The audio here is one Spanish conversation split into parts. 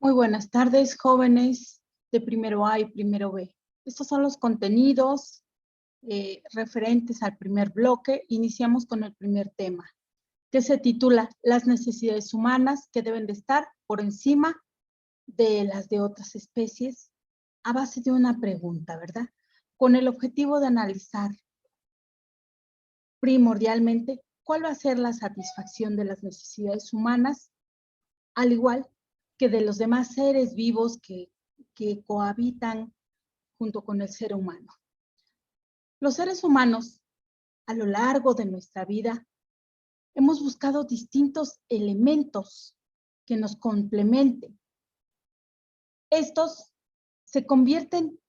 Muy buenas tardes, jóvenes de primero A y primero B. Estos son los contenidos referentes al primer bloque. Iniciamos con el primer tema, que se titula Las necesidades humanas que deben de estar por encima de las de otras especies, a base de una pregunta, ¿verdad? Con el objetivo de analizar primordialmente cuál va a ser la satisfacción de las necesidades humanas, al igual que de los demás seres vivos que cohabitan junto con el ser humano. Los seres humanos, a lo largo de nuestra vida, hemos buscado distintos elementos que nos complementen. Estos se convierten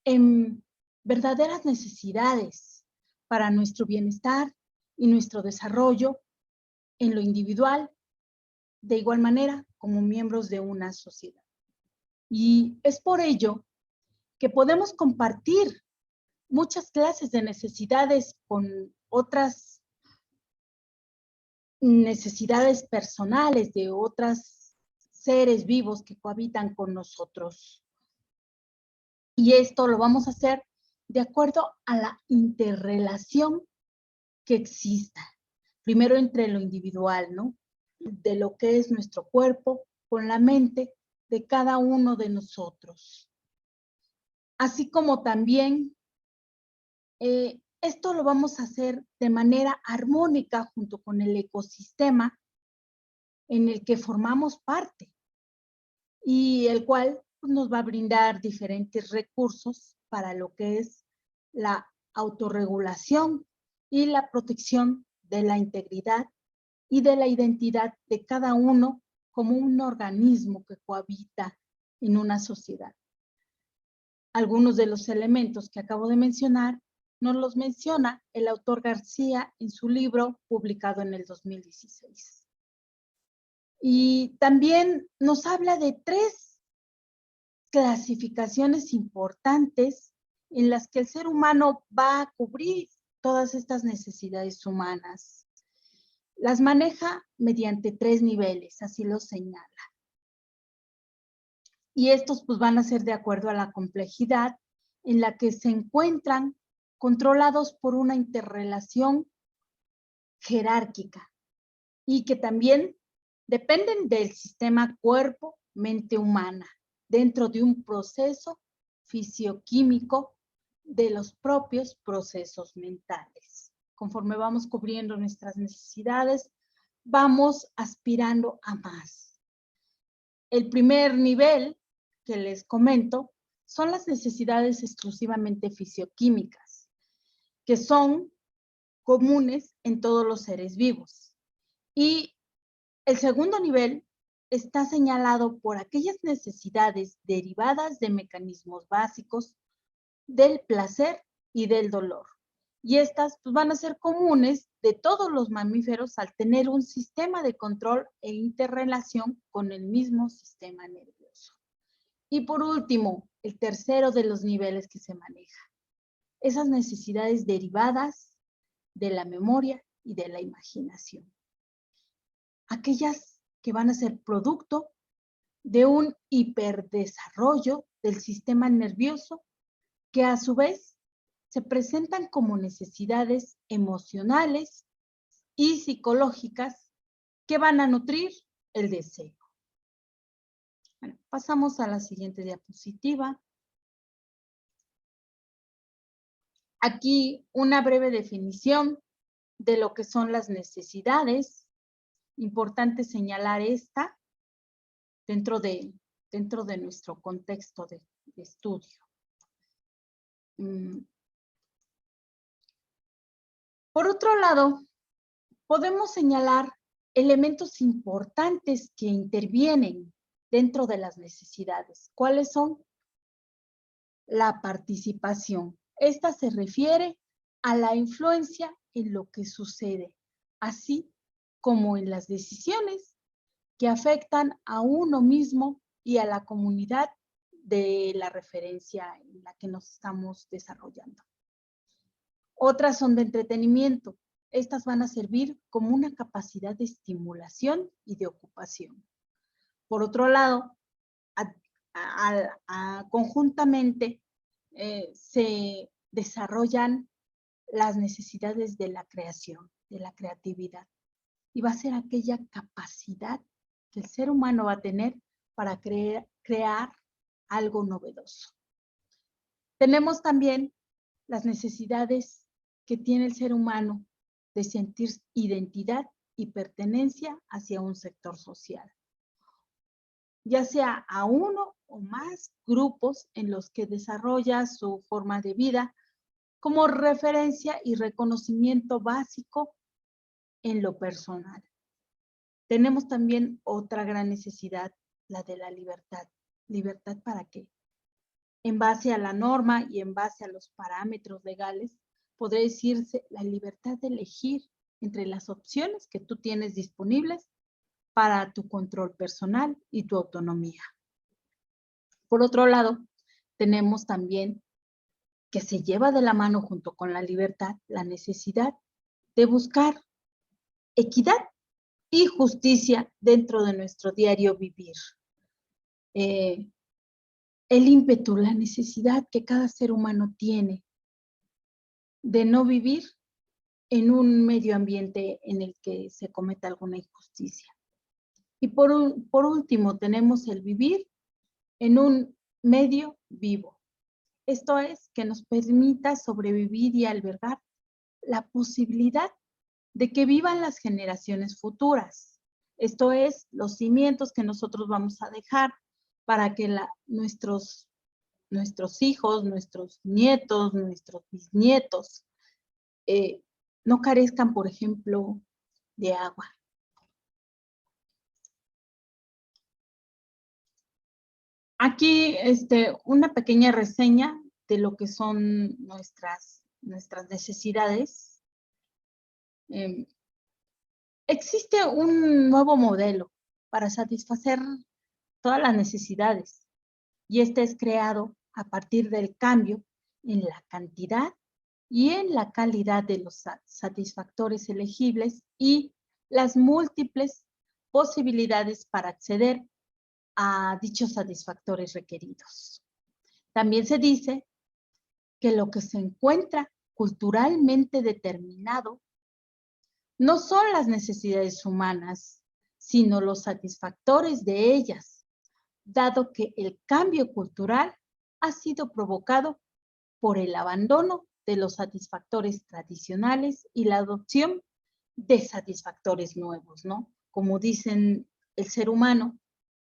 en verdaderas necesidades para nuestro bienestar y nuestro desarrollo en lo individual, de igual manera como miembros de una sociedad. Y es por ello que podemos compartir muchas clases de necesidades con otras necesidades personales de otros seres vivos que cohabitan con nosotros. Y esto lo vamos a hacer de acuerdo a la interrelación que exista. Primero entre lo individual, ¿no? De lo que es nuestro cuerpo con la mente de cada uno de nosotros. Así como también esto lo vamos a hacer de manera armónica junto con el ecosistema en el que formamos parte y el cual pues, nos va a brindar diferentes recursos para lo que es la autorregulación y la protección de la integridad y de la identidad de cada uno como un organismo que cohabita en una sociedad. Algunos de los elementos que acabo de mencionar nos los menciona el autor García en su libro publicado en el 2016. Y también nos habla de 3 clasificaciones importantes en las que el ser humano va a cubrir todas estas necesidades humanas. Las maneja mediante 3 niveles, así lo señala. Y estos pues van a ser de acuerdo a la complejidad en la que se encuentran controlados por una interrelación jerárquica y que también dependen del sistema cuerpo-mente humana dentro de un proceso fisioquímico de los propios procesos mentales. Conforme vamos cubriendo nuestras necesidades, vamos aspirando a más. El primer nivel que les comento son las necesidades exclusivamente fisioquímicas, que son comunes en todos los seres vivos. Y el segundo nivel está señalado por aquellas necesidades derivadas de mecanismos básicos del placer y del dolor. Y estas pues, van a ser comunes de todos los mamíferos al tener un sistema de control e interrelación con el mismo sistema nervioso. Y por último, el tercero de los niveles que se maneja, esas necesidades derivadas de la memoria y de la imaginación. Aquellas que van a ser producto de un hiperdesarrollo del sistema nervioso que a su vez se presentan como necesidades emocionales y psicológicas que van a nutrir el deseo. Bueno, pasamos a la siguiente diapositiva. Aquí una breve definición de lo que son las necesidades. Importante señalar esta dentro de nuestro contexto de estudio. Por otro lado, podemos señalar elementos importantes que intervienen dentro de las necesidades. ¿Cuáles son? La participación. Esta se refiere a la influencia en lo que sucede, así como en las decisiones que afectan a uno mismo y a la comunidad de la referencia en la que nos estamos desarrollando. Otras son de entretenimiento. Estas van a servir como una capacidad de estimulación y de ocupación. Por otro lado, conjuntamente se desarrollan las necesidades de la creación, de la creatividad. Y va a ser aquella capacidad que el ser humano va a tener para crear algo novedoso. Tenemos también las necesidades que tiene el ser humano de sentir identidad y pertenencia hacia un sector social, ya sea a uno o más grupos en los que desarrolla su forma de vida como referencia y reconocimiento básico en lo personal. Tenemos también otra gran necesidad, la de la libertad. ¿Libertad para qué? En base a la norma y en base a los parámetros legales, podría decirse la libertad de elegir entre las opciones que tú tienes disponibles para tu control personal y tu autonomía. Por otro lado, tenemos también que se lleva de la mano junto con la libertad la necesidad de buscar equidad y justicia dentro de nuestro diario vivir. El ímpetu, la necesidad que cada ser humano tiene de no vivir en un medio ambiente en el que se cometa alguna injusticia. Y por último, tenemos el vivir en un medio vivo. Esto es, que nos permita sobrevivir y albergar la posibilidad de que vivan las generaciones futuras. Esto es, los cimientos que nosotros vamos a dejar para que nuestros hijos, nuestros nietos, nuestros bisnietos no carezcan, por ejemplo, de agua. Aquí una pequeña reseña de lo que son nuestras necesidades. Existe un nuevo modelo para satisfacer todas las necesidades y este es creado a partir del cambio en la cantidad y en la calidad de los satisfactores elegibles y las múltiples posibilidades para acceder a dichos satisfactores requeridos. También se dice que lo que se encuentra culturalmente determinado no son las necesidades humanas, sino los satisfactores de ellas, dado que el cambio cultural ha sido provocado por el abandono de los satisfactores tradicionales y la adopción de satisfactores nuevos, ¿no? Como dicen, el ser humano,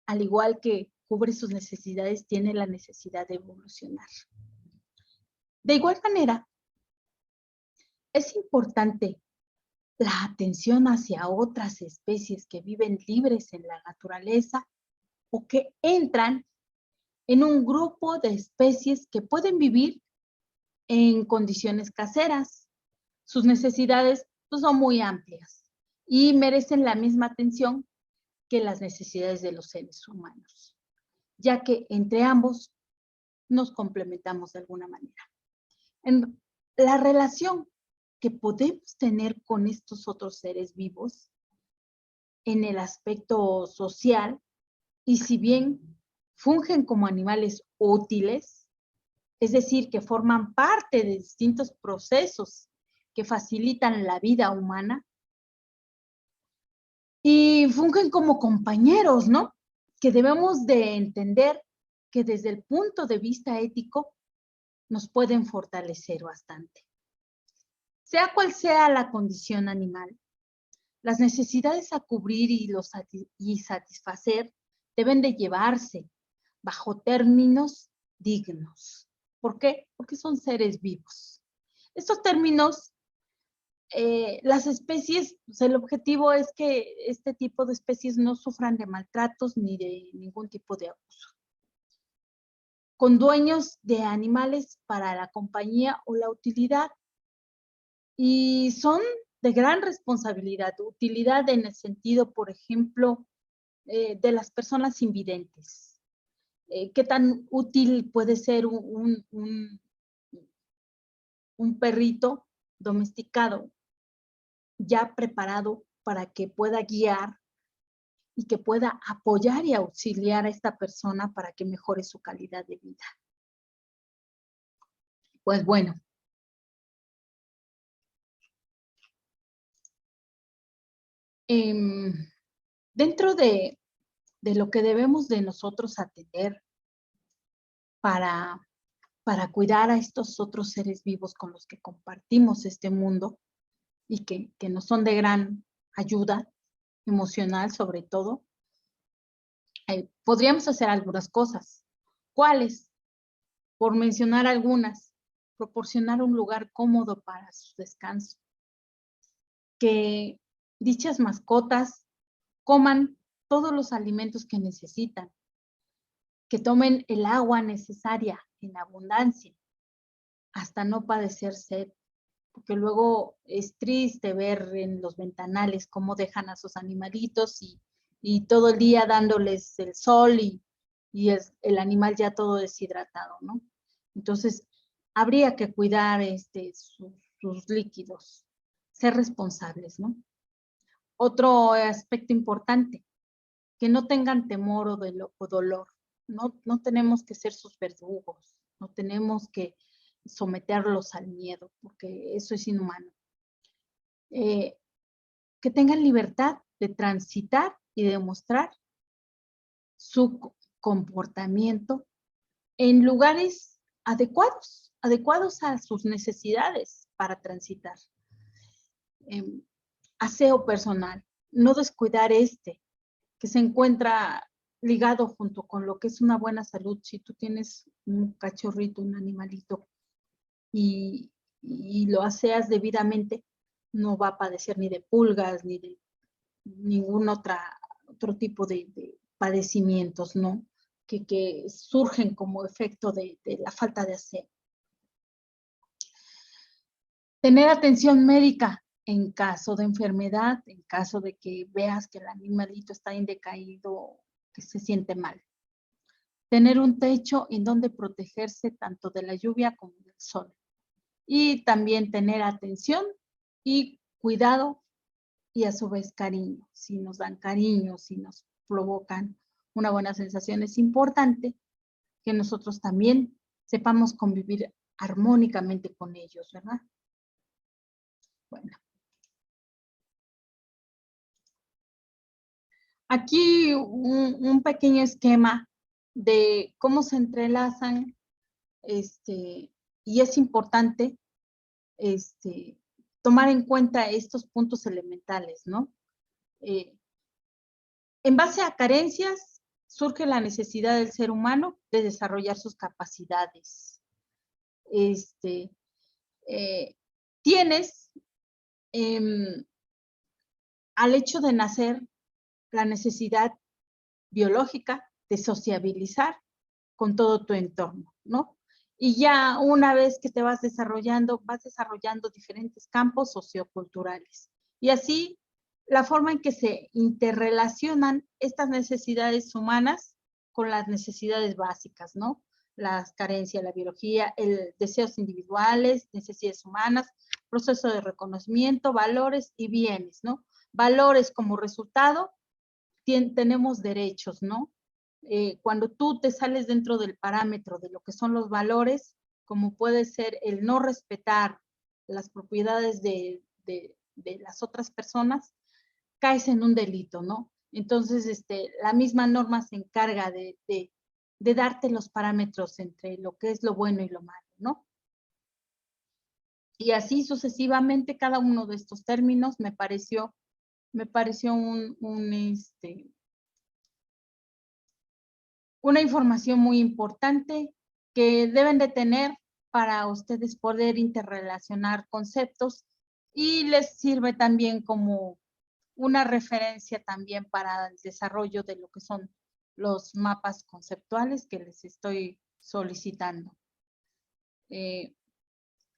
al igual que cubre sus necesidades, tiene la necesidad de evolucionar. De igual manera, es importante la atención hacia otras especies que viven libres en la naturaleza o que entran en un grupo de especies que pueden vivir en condiciones caseras. Sus necesidades pues, son muy amplias y merecen la misma atención que las necesidades de los seres humanos, ya que entre ambos nos complementamos de alguna manera. En la relación que podemos tener con estos otros seres vivos en el aspecto social, y si bien fungen como animales útiles, es decir, que forman parte de distintos procesos que facilitan la vida humana, y fungen como compañeros, ¿no? Que debemos de entender que desde el punto de vista ético nos pueden fortalecer bastante. Sea cual sea la condición animal, las necesidades a cubrir y satisfacer deben de llevarse bajo términos dignos. ¿Por qué? Porque son seres vivos. Estos términos, las especies, pues el objetivo es que este tipo de especies no sufran de maltratos ni de ningún tipo de abuso. Con dueños de animales para la compañía o la utilidad, y son de gran responsabilidad, utilidad en el sentido, por ejemplo, de las personas invidentes. ¿Qué tan útil puede ser un perrito domesticado ya preparado para que pueda guiar y que pueda apoyar y auxiliar a esta persona para que mejore su calidad de vida. Pues bueno, dentro de lo que debemos de nosotros atender para cuidar a estos otros seres vivos con los que compartimos este mundo y que nos son de gran ayuda emocional sobre todo, podríamos hacer algunas cosas. ¿Cuáles? Por mencionar algunas, proporcionar un lugar cómodo para su descanso. Que dichas mascotas coman todos los alimentos que necesitan. Que tomen el agua necesaria en abundancia, hasta no padecer sed. Porque luego es triste ver en los ventanales cómo dejan a sus animalitos y todo el día dándoles el sol y el animal ya todo deshidratado, ¿no? Entonces, habría que cuidar sus líquidos, ser responsables, ¿no? Otro aspecto importante, que no tengan temor o dolor. No tenemos que ser sus verdugos, no tenemos que someterlos al miedo, porque eso es inhumano. Que tengan libertad de transitar y de demostrar su comportamiento en lugares adecuados a sus necesidades para transitar. Aseo personal, no descuidar que se encuentra ligado junto con lo que es una buena salud. Si tú tienes un cachorrito, un animalito, y lo aseas debidamente, no va a padecer ni de pulgas, ni de ningún otro tipo de padecimientos, ¿no? Que surgen como efecto de la falta de aseo. Tener atención médica en caso de enfermedad, en caso de que veas que el animalito está indecaído, que se siente mal. Tener un techo en donde protegerse tanto de la lluvia como del sol. Y también tener atención y cuidado y a su vez cariño. Si nos dan cariño, si nos provocan una buena sensación, es importante que nosotros también sepamos convivir armónicamente con ellos, ¿verdad? Bueno. Aquí un pequeño esquema de cómo se entrelazan, y es importante tomar en cuenta estos puntos elementales, ¿no? En base a carencias, surge la necesidad del ser humano de desarrollar sus capacidades. Tienes, al hecho de nacer, la necesidad biológica de sociabilizar con todo tu entorno, ¿no? Y ya una vez que te vas desarrollando diferentes campos socioculturales. Y así, la forma en que se interrelacionan estas necesidades humanas con las necesidades básicas, ¿no? Las carencias, la biología, deseos individuales, necesidades humanas, proceso de reconocimiento, valores y bienes, ¿no? Valores como resultado, tenemos derechos, ¿no? Cuando tú te sales dentro del parámetro de lo que son los valores, como puede ser el no respetar las propiedades de las otras personas, caes en un delito, ¿no? Entonces, la misma norma se encarga de darte los parámetros entre lo que es lo bueno y lo malo, ¿no? Y así sucesivamente, cada uno de estos términos me pareció una información muy importante que deben de tener para ustedes poder interrelacionar conceptos y les sirve también como una referencia también para el desarrollo de lo que son los mapas conceptuales que les estoy solicitando.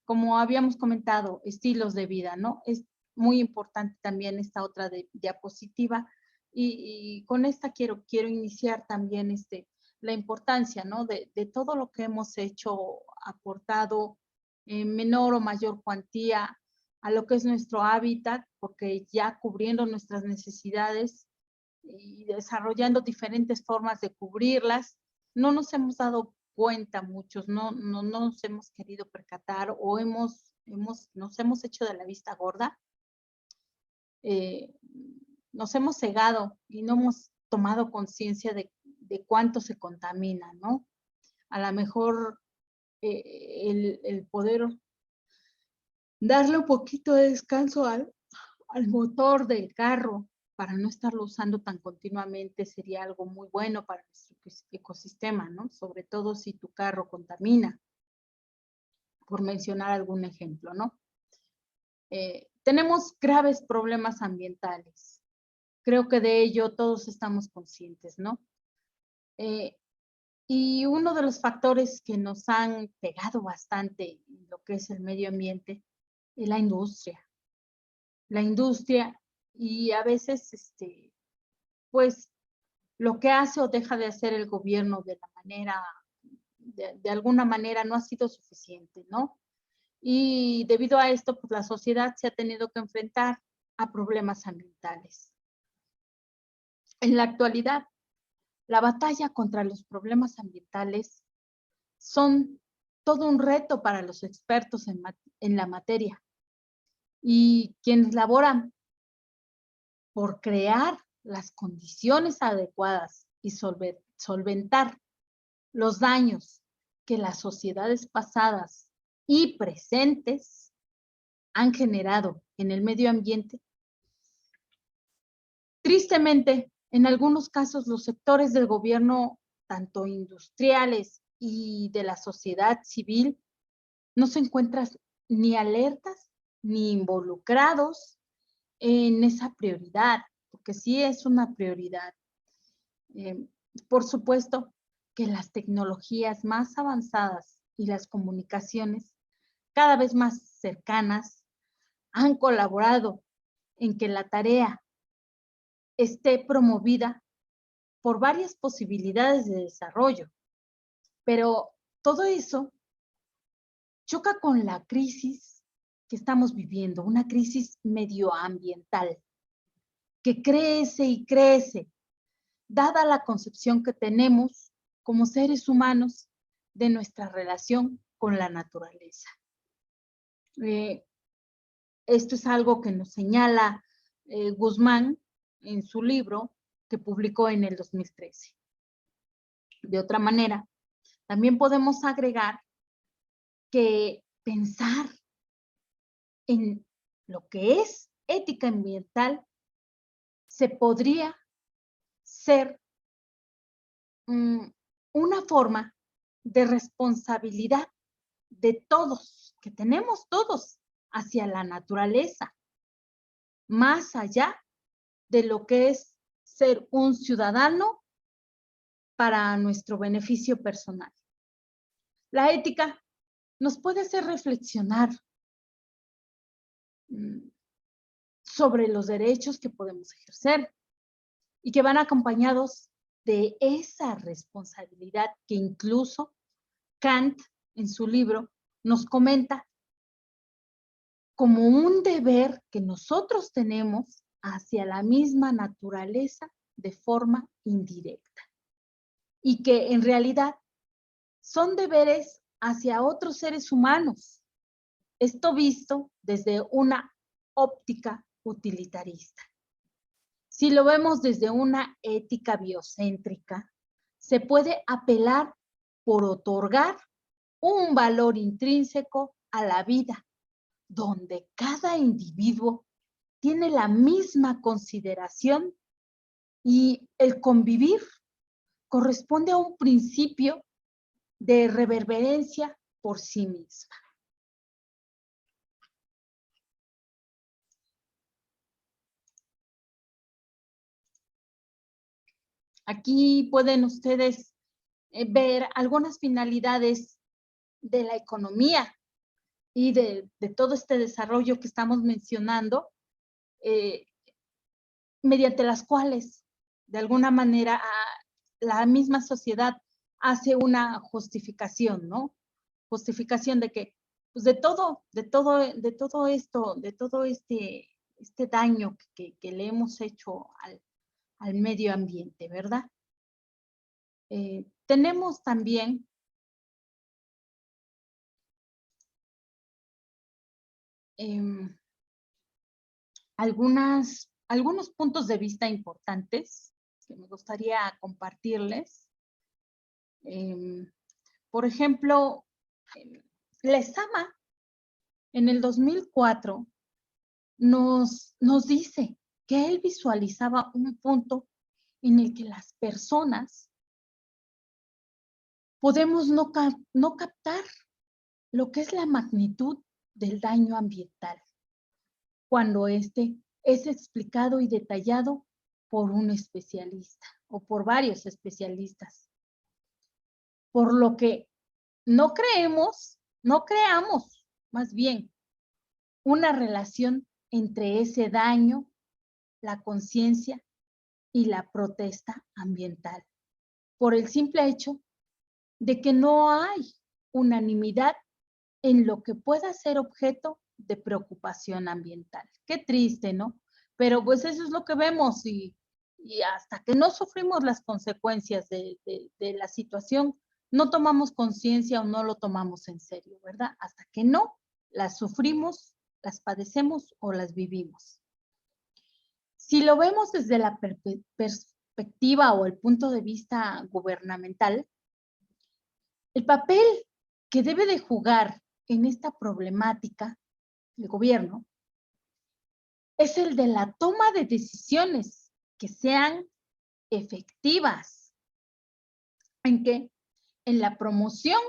Como habíamos comentado, estilos de vida, ¿no? Es muy importante también esta otra diapositiva y con esta quiero iniciar también la importancia, ¿no? De todo lo que hemos hecho, aportado en menor o mayor cuantía a lo que es nuestro hábitat, porque ya cubriendo nuestras necesidades y desarrollando diferentes formas de cubrirlas. No nos hemos dado cuenta muchos, no nos hemos querido percatar o nos hemos hecho de la vista gorda. Nos hemos cegado y no hemos tomado conciencia de cuánto se contamina, ¿no? A lo mejor el poder darle un poquito de descanso al motor del carro para no estarlo usando tan continuamente sería algo muy bueno para nuestro ecosistema, ¿no? Sobre todo si tu carro contamina, por mencionar algún ejemplo, ¿no? Tenemos graves problemas ambientales. Creo que de ello todos estamos conscientes, ¿no? Y uno de los factores que nos han pegado bastante en lo que es el medio ambiente es la industria. La industria y a veces, pues, lo que hace o deja de hacer el gobierno de la manera, de alguna manera no ha sido suficiente, ¿no? Y debido a esto, pues la sociedad se ha tenido que enfrentar a problemas ambientales. En la actualidad, la batalla contra los problemas ambientales son todo un reto para los expertos en la materia y quienes laboran por crear las condiciones adecuadas y solventar los daños que las sociedades pasadas y presentes han generado en el medio ambiente. Tristemente, en algunos casos los sectores del gobierno, tanto industriales y de la sociedad civil, no se encuentran ni alertas ni involucrados en esa prioridad, porque sí es una prioridad. Por supuesto que las tecnologías más avanzadas y las comunicaciones cada vez más cercanas han colaborado en que la tarea esté promovida por varias posibilidades de desarrollo. Pero todo eso choca con la crisis que estamos viviendo, una crisis medioambiental que crece y crece, dada la concepción que tenemos como seres humanos de nuestra relación con la naturaleza. Esto es algo que nos señala Guzmán en su libro que publicó en el 2013. De otra manera, también podemos agregar que pensar en lo que es ética ambiental se podría ser una forma de responsabilidad de todos, que tenemos todos hacia la naturaleza, más allá de lo que es ser un ciudadano para nuestro beneficio personal. La ética nos puede hacer reflexionar sobre los derechos que podemos ejercer y que van acompañados de esa responsabilidad que incluso Kant en su libro nos comenta como un deber que nosotros tenemos hacia la misma naturaleza de forma indirecta y que en realidad son deberes hacia otros seres humanos. Esto visto desde una óptica utilitarista. Si lo vemos desde una ética biocéntrica, se puede apelar por otorgar un valor intrínseco a la vida, donde cada individuo tiene la misma consideración y el convivir corresponde a un principio de reverencia por sí misma. Aquí pueden ustedes ver algunas finalidades de la economía y de todo este desarrollo que estamos mencionando, mediante las cuales, de alguna manera, la misma sociedad hace una justificación, ¿no? Justificación de que, pues de todo esto, de todo este daño que le hemos hecho al medio ambiente, ¿verdad? Tenemos también algunos puntos de vista importantes que me gustaría compartirles. Por ejemplo, Lezama en el 2004 nos dice que él visualizaba un punto en el que las personas podemos no captar lo que es la magnitud del daño ambiental, cuando este es explicado y detallado por un especialista o por varios especialistas. Por lo que no creamos más bien una relación entre ese daño, la conciencia y la protesta ambiental, por el simple hecho de que no hay unanimidad en lo que pueda ser objeto de preocupación ambiental. Qué triste, ¿no? Pero pues eso es lo que vemos y hasta que no sufrimos las consecuencias de la situación, no tomamos conciencia o no lo tomamos en serio, ¿verdad? Hasta que no las sufrimos, las padecemos o las vivimos. Si lo vemos desde la perspectiva o el punto de vista gubernamental, el papel que debe de jugar en esta problemática el gobierno es el de la toma de decisiones que sean efectivas. ¿En qué? En la promoción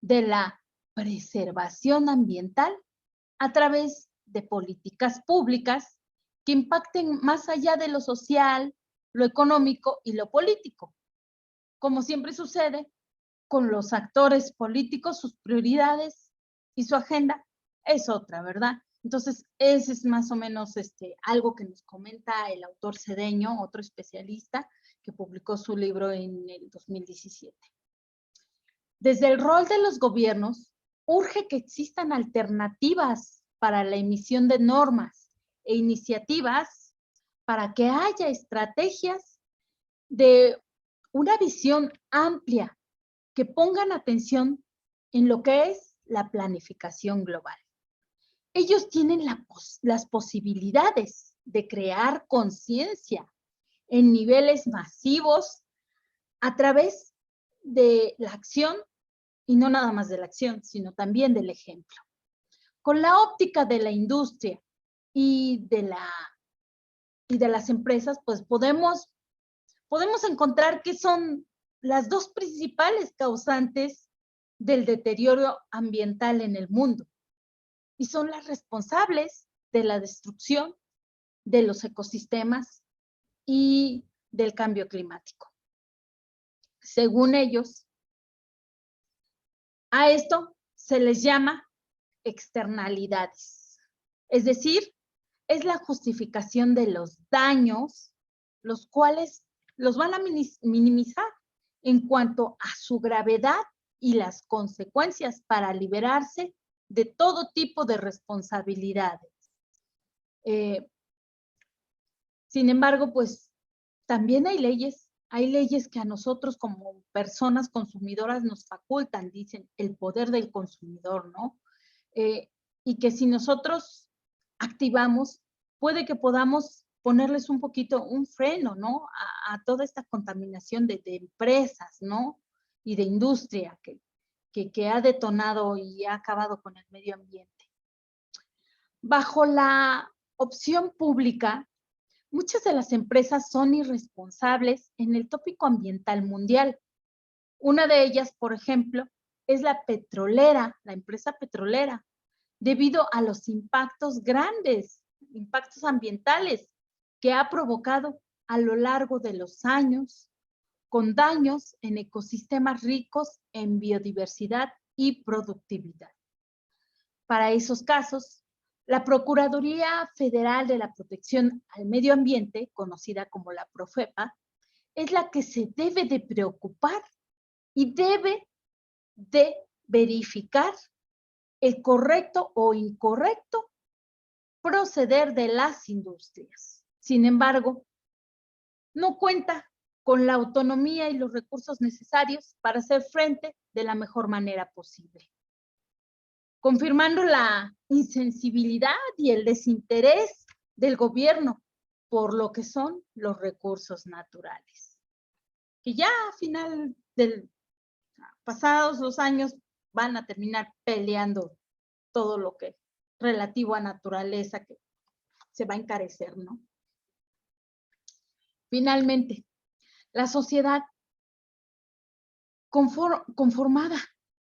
de la preservación ambiental a través de políticas públicas que impacten más allá de lo social, lo económico y lo político. Como siempre sucede con los actores políticos, sus prioridades y su agenda es otra, ¿verdad? Entonces, ese es más o menos algo que nos comenta el autor Cedeño, otro especialista que publicó su libro en el 2017. Desde el rol de los gobiernos, urge que existan alternativas para la emisión de normas e iniciativas para que haya estrategias de una visión amplia que pongan atención en lo que es la planificación global. Ellos tienen las posibilidades de crear conciencia en niveles masivos a través de la acción, y no nada más de la acción, sino también del ejemplo. Con la óptica de la industria y de las empresas, pues podemos encontrar que son las dos principales causantes del deterioro ambiental en el mundo y son las responsables de la destrucción de los ecosistemas y del cambio climático. Según ellos, a esto se les llama externalidades, es decir, es la justificación de los daños, los cuales los van a minimizar en cuanto a su gravedad y las consecuencias para liberarse de todo tipo de responsabilidades. Sin embargo, pues también hay leyes que a nosotros como personas consumidoras nos facultan, dicen, el poder del consumidor, ¿no? Y que si nosotros activamos, puede que podamos ponerles un poquito un freno, ¿no? A toda esta contaminación de empresas, ¿no? Y de industria que ha detonado y ha acabado con el medio ambiente. Bajo la opción pública, muchas de las empresas son irresponsables en el tópico ambiental mundial. Una de ellas, por ejemplo, es la petrolera, la empresa petrolera, debido a los impactos grandes, impactos ambientales que ha provocado a lo largo de los años, con daños en ecosistemas ricos en biodiversidad y productividad. Para esos casos, la Procuraduría Federal de la Protección al Medio Ambiente, conocida como la Profepa, es la que se debe de preocupar y debe de verificar el correcto o incorrecto proceder de las industrias. Sin embargo, no cuenta con la autonomía y los recursos necesarios para hacer frente de la mejor manera posible, confirmando la insensibilidad y el desinterés del gobierno por lo que son los recursos naturales, que ya a final del pasados los años van a terminar peleando todo lo que relativo a naturaleza, que se va a encarecer, ¿no? Finalmente, la sociedad conformada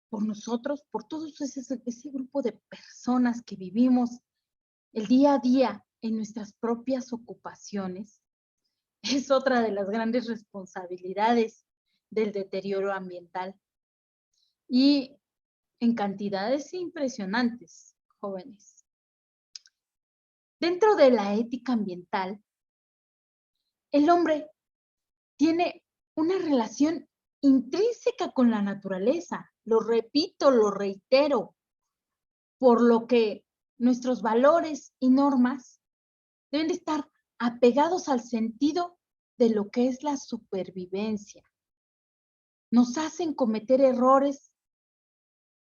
por nosotros, por todo ese grupo de personas que vivimos el día a día en nuestras propias ocupaciones, es otra de las grandes responsabilidades del deterioro ambiental. Y en cantidades impresionantes, jóvenes. Dentro de la ética ambiental, el hombre tiene una relación intrínseca con la naturaleza. Lo repito, lo reitero, por lo que nuestros valores y normas deben de estar apegados al sentido de lo que es la supervivencia. Nos hacen cometer errores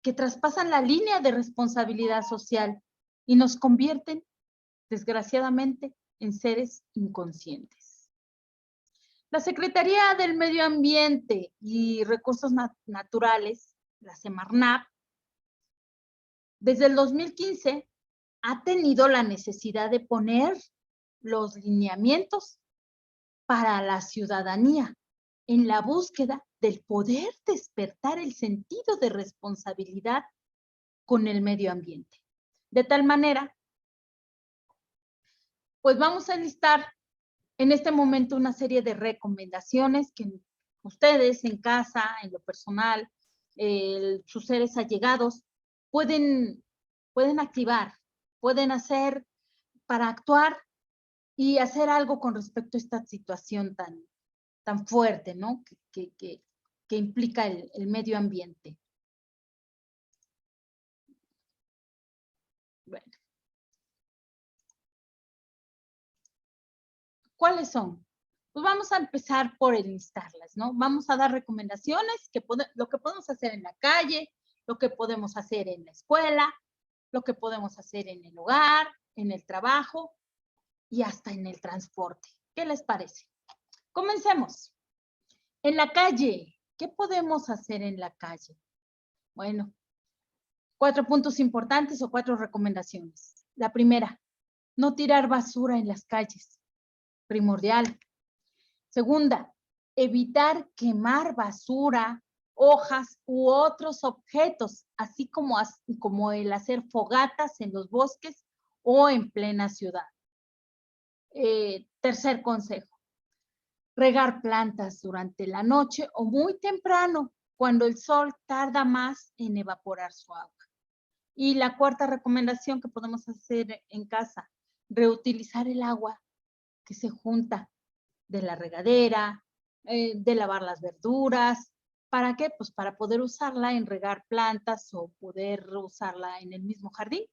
que traspasan la línea de responsabilidad social y nos convierten, desgraciadamente, en seres inconscientes. La Secretaría del Medio Ambiente y Recursos Naturales, la Semarnat, desde el 2015 ha tenido la necesidad de poner los lineamientos para la ciudadanía en la búsqueda del poder despertar el sentido de responsabilidad con el medio ambiente. De tal manera, pues vamos a enlistar en este momento una serie de recomendaciones que ustedes en casa, en lo personal, sus seres allegados, pueden activar, pueden hacer para actuar y hacer algo con respecto a esta situación tan fuerte, ¿no? Que implica el medio ambiente. Bueno. ¿Cuáles son? Pues vamos a empezar por enlistarlas, ¿no? Vamos a dar recomendaciones, lo que podemos hacer en la calle, lo que podemos hacer en la escuela, lo que podemos hacer en el hogar, en el trabajo y hasta en el transporte. ¿Qué les parece? Comencemos. En la calle, ¿qué podemos hacer en la calle? Bueno, 4 puntos importantes o 4 recomendaciones. La primera, no tirar basura en las calles. Primordial. Segunda, evitar quemar basura, hojas u otros objetos, así como el hacer fogatas en los bosques o en plena ciudad. Tercer consejo, regar plantas durante la noche o muy temprano, cuando el sol tarda más en evaporar su agua. Y la cuarta recomendación que podemos hacer en casa, reutilizar el agua que se junta de la regadera, de lavar las verduras. ¿Para qué? Pues para poder usarla en regar plantas o poder usarla en el mismo jardín.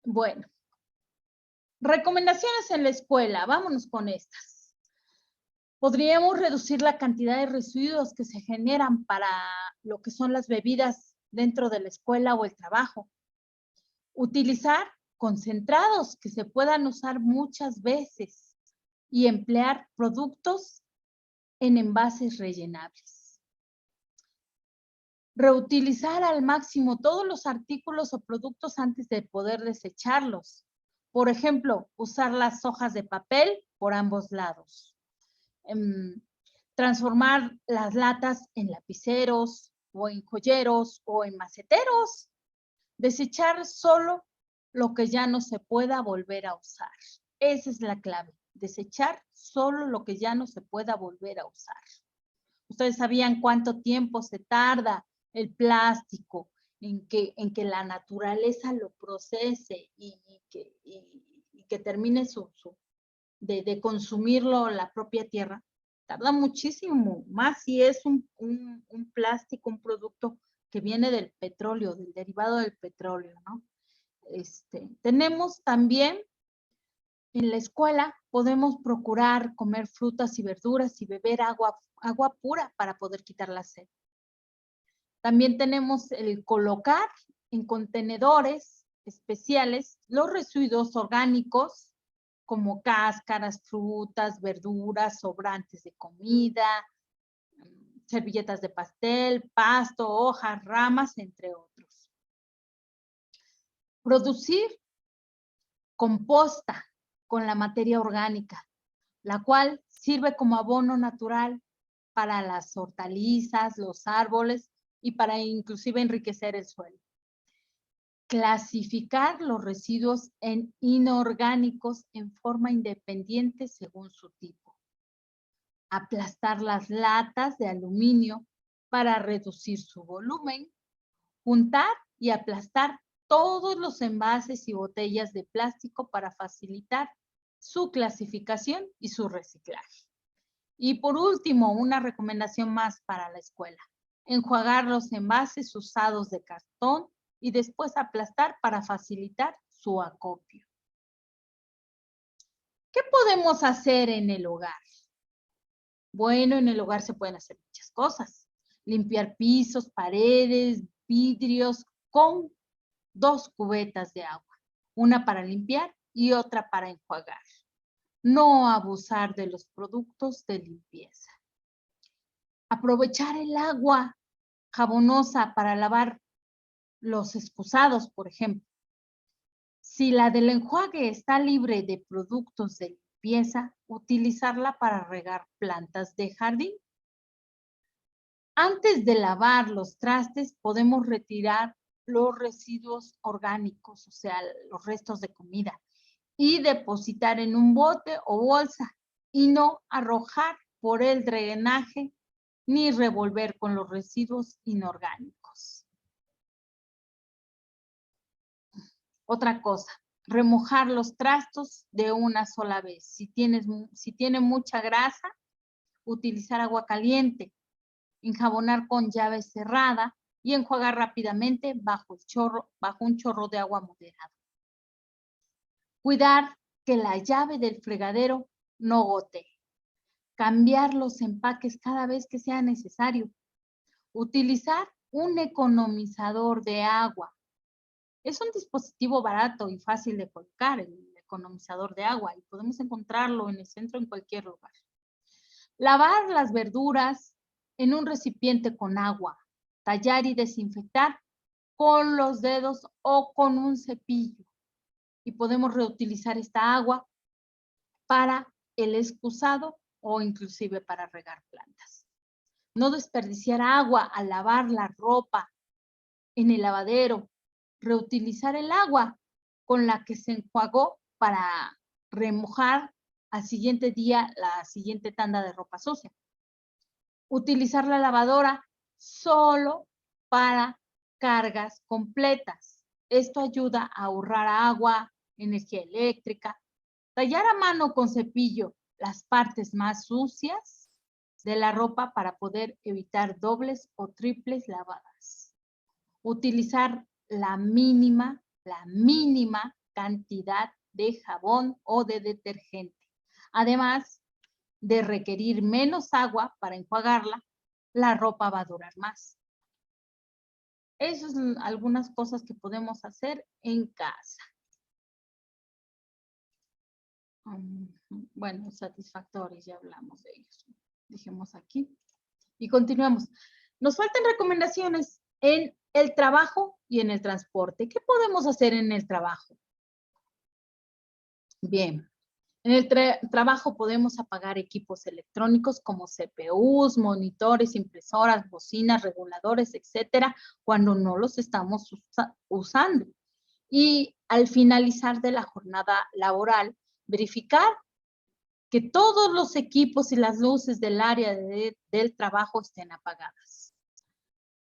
Bueno, recomendaciones en la escuela. Vámonos con estas. Podríamos reducir la cantidad de residuos que se generan para lo que son las bebidas dentro de la escuela o el trabajo. Utilizar concentrados que se puedan usar muchas veces y emplear productos en envases rellenables. Reutilizar al máximo todos los artículos o productos antes de poder desecharlos. Por ejemplo, usar las hojas de papel por ambos lados. Transformar las latas en lapiceros o en joyeros o en maceteros. Desechar solo lo que ya no se pueda volver a usar. Esa es la clave. Desechar solo lo que ya no se pueda volver a usar. ¿Ustedes sabían cuánto tiempo se tarda el plástico en que la naturaleza lo procese y que termine de consumirlo la propia tierra? Tarda muchísimo más si es un plástico, un producto que viene del petróleo, del derivado del petróleo, ¿no? Tenemos también En la escuela podemos procurar comer frutas y verduras y beber agua pura para poder quitar la sed. También tenemos el colocar en contenedores especiales los residuos orgánicos como cáscaras, frutas, verduras, sobrantes de comida, servilletas de pastel, pasto, hojas, ramas, entre otros. Producir composta con la materia orgánica, la cual sirve como abono natural para las hortalizas, los árboles y para inclusive enriquecer el suelo. Clasificar los residuos en inorgánicos en forma independiente según su tipo. Aplastar las latas de aluminio para reducir su volumen. Juntar y aplastar todos los envases y botellas de plástico para facilitar su clasificación y su reciclaje. Y por último, una recomendación más para la escuela. Enjuagar los envases usados de cartón y después aplastar para facilitar su acopio. ¿Qué podemos hacer en el hogar? Bueno, en el hogar se pueden hacer muchas cosas. Limpiar pisos, paredes, vidrios con 2 cubetas de agua. Una para limpiar y otra para enjuagar. No abusar de los productos de limpieza. Aprovechar el agua jabonosa para lavar los excusados, por ejemplo. Si la del enjuague está libre de productos de limpieza, utilizarla para regar plantas de jardín. Antes de lavar los trastes, podemos retirar los residuos orgánicos, o sea, los restos de comida, y depositar en un bote o bolsa, y no arrojar por el drenaje ni revolver con los residuos inorgánicos. Otra cosa, remojar los trastos de una sola vez. Si tiene mucha grasa, utilizar agua caliente, enjabonar con llave cerrada y enjuagar rápidamente bajo un chorro de agua moderado. Cuidar que la llave del fregadero no gotee. Cambiar los empaques cada vez que sea necesario. Utilizar un economizador de agua. Es un dispositivo barato y fácil de colocar, el economizador de agua, y podemos encontrarlo en el centro en cualquier lugar. Lavar las verduras en un recipiente con agua. Tallar y desinfectar con los dedos o con un cepillo. Y podemos reutilizar esta agua para el excusado o inclusive para regar plantas. No desperdiciar agua al lavar la ropa en el lavadero. Reutilizar el agua con la que se enjuagó para remojar al siguiente día la siguiente tanda de ropa sucia. Utilizar la lavadora solo para cargas completas. Esto ayuda a ahorrar agua, energía eléctrica. Tallar a mano con cepillo las partes más sucias de la ropa para poder evitar dobles o triples lavadas. Utilizar la mínima cantidad de jabón o de detergente. Además de requerir menos agua para enjuagarla, la ropa va a durar más. Esas son algunas cosas que podemos hacer en casa. Bueno, satisfactorios, ya hablamos de ellos. Dejemos aquí. Y continuamos. Nos faltan recomendaciones en el trabajo y en el transporte. ¿Qué podemos hacer en el trabajo? Bien. En el trabajo podemos apagar equipos electrónicos como CPUs, monitores, impresoras, bocinas, reguladores, etcétera, cuando no los estamos usando. Y al finalizar de la jornada laboral, verificar que todos los equipos y las luces del área del trabajo estén apagadas.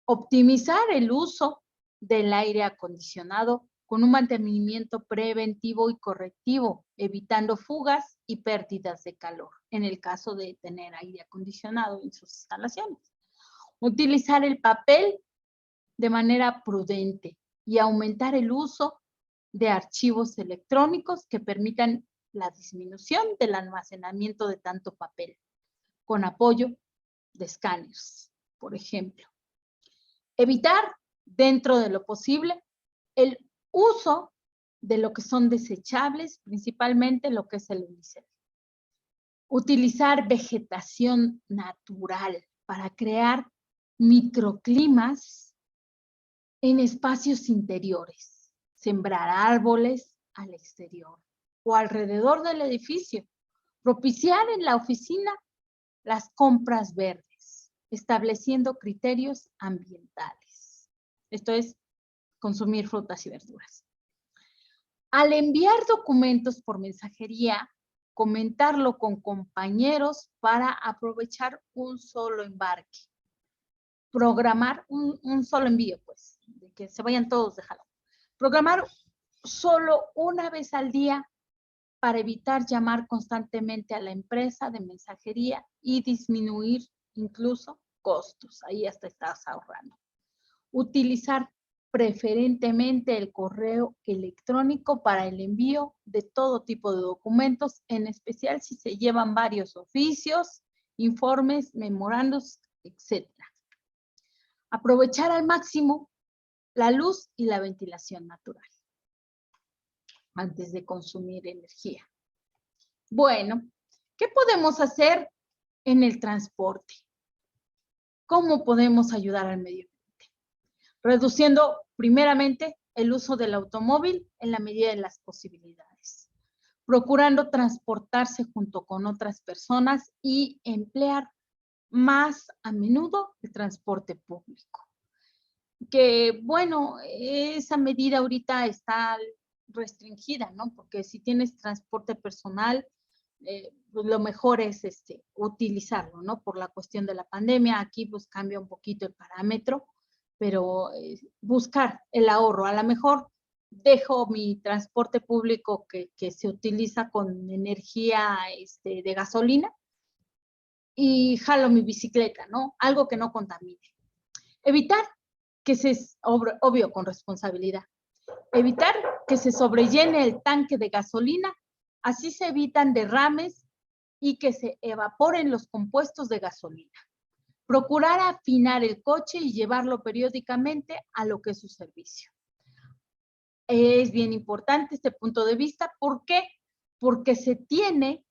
Optimizar el uso del aire acondicionado con un mantenimiento preventivo y correctivo, evitando fugas y pérdidas de calor, en el caso de tener aire acondicionado en sus instalaciones. Utilizar el papel de manera prudente y aumentar el uso de archivos electrónicos que permitan la disminución del almacenamiento de tanto papel, con apoyo de escáneres, por ejemplo. Evitar, dentro de lo posible, el uso de lo que son desechables, principalmente lo que es el unicel. Utilizar vegetación natural para crear microclimas en espacios interiores. Sembrar árboles al exterior o alrededor del edificio. Propiciar en la oficina las compras verdes, estableciendo criterios ambientales. Esto es consumir frutas y verduras. Al enviar documentos por mensajería, comentarlo con compañeros para aprovechar un solo embarque. Programar un solo envío, pues, de que se vayan todos de jalón. Programar solo una vez al día para evitar llamar constantemente a la empresa de mensajería y disminuir incluso costos. Ahí hasta estás ahorrando. Utilizar preferentemente el correo electrónico para el envío de todo tipo de documentos, en especial si se llevan varios oficios, informes, memorandos, etc. Aprovechar al máximo la luz y la ventilación natural antes de consumir energía. Bueno, ¿qué podemos hacer en el transporte? ¿Cómo podemos ayudar al medio ambiente? Reduciendo primeramente el uso del automóvil en la medida de las posibilidades. Procurando transportarse junto con otras personas y emplear más a menudo el transporte público. Que bueno, esa medida ahorita está restringida, ¿no? Porque si tienes transporte personal, pues lo mejor es utilizarlo, ¿no? Por la cuestión de la pandemia, aquí pues cambia un poquito el parámetro, pero buscar el ahorro. A lo mejor dejo mi transporte público que se utiliza con energía de gasolina y jalo mi bicicleta, ¿no? Algo que no contamine. Evitar que obvio, con responsabilidad. Evitar que se sobrellene el tanque de gasolina, así se evitan derrames y que se evaporen los compuestos de gasolina. Procurar afinar el coche y llevarlo periódicamente a lo que es su servicio. Es bien importante este punto de vista. ¿Por qué? Porque se tiene,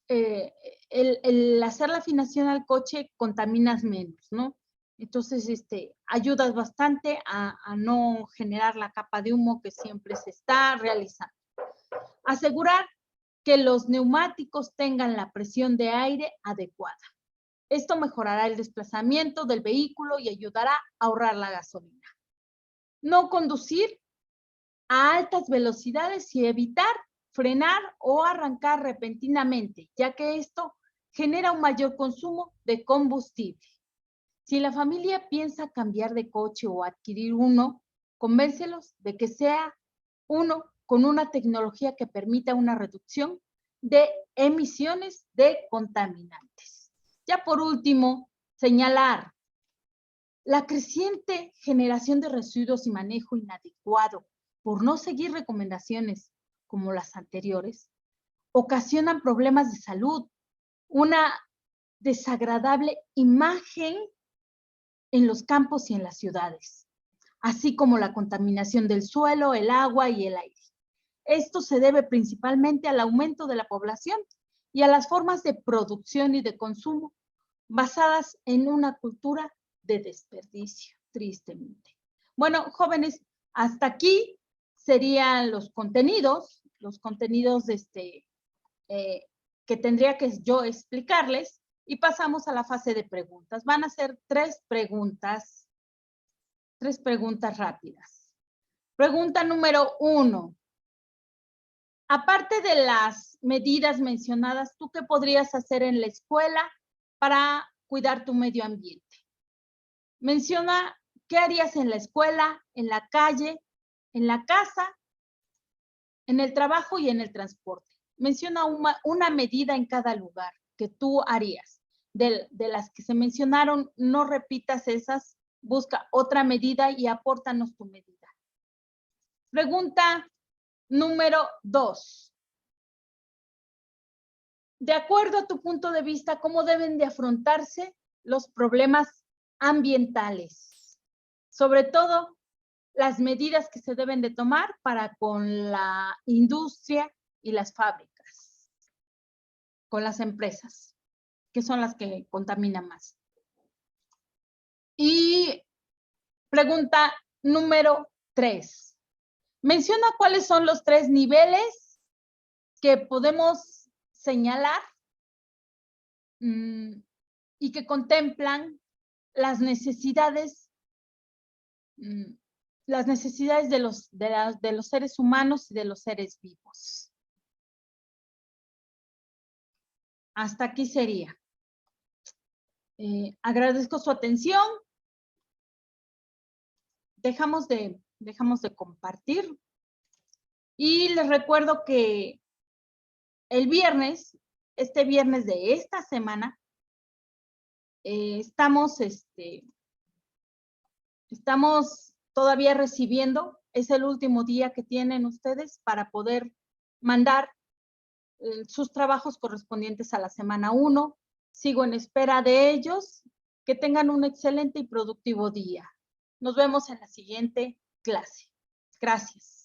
el hacer la afinación al coche contaminas menos, ¿no? Entonces, ayudas bastante a no generar la capa de humo que siempre se está realizando. Asegurar que los neumáticos tengan la presión de aire adecuada. Esto mejorará el desplazamiento del vehículo y ayudará a ahorrar la gasolina. No conducir a altas velocidades y evitar frenar o arrancar repentinamente, ya que esto genera un mayor consumo de combustible. Si la familia piensa cambiar de coche o adquirir uno, convéncelos de que sea uno con una tecnología que permita una reducción de emisiones de contaminantes. Ya por último, señalar la creciente generación de residuos y manejo inadecuado por no seguir recomendaciones como las anteriores, ocasionan problemas de salud, una desagradable imagen en los campos y en las ciudades, así como la contaminación del suelo, el agua y el aire. Esto se debe principalmente al aumento de la población y a las formas de producción y de consumo basadas en una cultura de desperdicio, tristemente. Bueno, jóvenes, hasta aquí serían los contenidos que tendría que yo explicarles, y pasamos a la fase de preguntas. Van a ser tres preguntas rápidas. Pregunta número 1. Aparte de las medidas mencionadas, ¿tú qué podrías hacer en la escuela para cuidar tu medio ambiente? Menciona qué harías en la escuela, en la calle, en la casa, en el trabajo y en el transporte. Menciona una medida en cada lugar que tú harías. De las que se mencionaron, no repitas esas, busca otra medida y apórtanos tu medida. Pregunta número 2. de acuerdo a tu punto de vista, ¿cómo deben de afrontarse los problemas ambientales? Sobre todo, las medidas que se deben de tomar para con la industria y las fábricas, con las empresas, que son las que contaminan más. Y pregunta número 3. Menciona cuáles son los 3 niveles que podemos señalar y que contemplan las necesidades de los seres humanos y de los seres vivos. Hasta aquí sería. Agradezco su atención. Dejamos de compartir. Y les recuerdo que el viernes, este viernes de esta semana, estamos todavía recibiendo, es el último día que tienen ustedes para poder mandar sus trabajos correspondientes a la semana 1. Sigo en espera de ellos. Que tengan un excelente y productivo día. Nos vemos en la siguiente clase. Gracias.